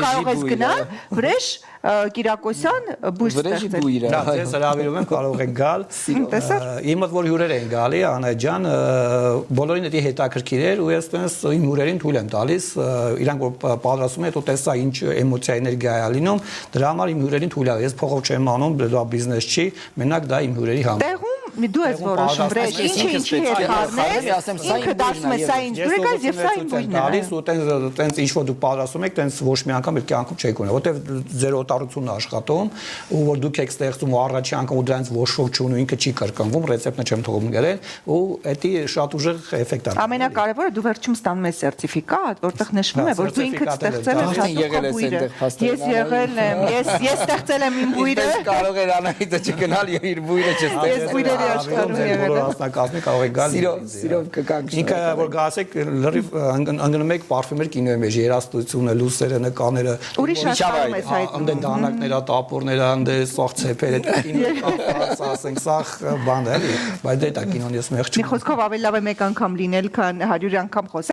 կարող ես գնալ վրեժ Կիրակոսյան բույր ստեղծել։ Դա ձեզ հրավիրում եմ, կարող եք գալ։ Իմ մոտ որ հյուրեր են գալի, Անահիտ ջան, բոլորին դա հետաքրքիր էր ու ես տենց իմ հյուրերին թույլ եմ տալիս, իրանք որ պատրաստում են, հետո տեսա ինչ էմոցիա էներգիա է լինում, դրա համար իմ հյուրերին թույլ եմ, ես փողով չեմ անում, դա բիզնես չի, մենակ դա իմ հյուրերի համար։ Դու ես որոշում վրեժ, ինչի հետ խառնել, ինքը դասում է սա ինձ բուրը գալիս եւ սա իմ բույրն է։ Դալիս ու տենց ինչ որ դուք պատրաստում եք, տենց ոչ մի անգամ իր կյանքում չեք ունենա, որտեվ ձեր օտարությունն է աշխատում, ու որ դուք եք ստեղծում ու առաջի անգամ ու դրանց ոչ ոք չունի, ինքը չի կրկնվում, ռեցեպտը չեմ թողում գրել, ու դա շատ ուժեղ էֆեկտ է։ Ամենակարևորը դու վերջում ստանում ես սերտիֆիկատ, որտեղ նշվում է, որ դու ինքդ ստեղծել ես եղել ես այնտեղ։ Ես եղել եմ, ես ստեղծել եմ իմ բույրը։ Կարող էր Անահիտը չգնալ եւ իր բույրը չստեղծել։ Ես բույրերի աշխարհում եղել եմ։ Հասնակազմի կարող եք գալ։ Սիրով կգանք։ Ինքը որ գասեք լրիվ անգնում եք պարֆումեր կինոյի մեջ, երաժշտությունը, լուսերը, նկարները։ Ուրիշ աշխարհում ես հայտնվում։ Անդե դանակները, տապորները, անդե սաղ ցեփերը, կինո ասենք սաղ բան էլի, բայց դա կինոն ես մեղ չի։ Մի խոսքով ավելի լավ է մեկ անգամ լինել, քան 100 անգամ խոսել։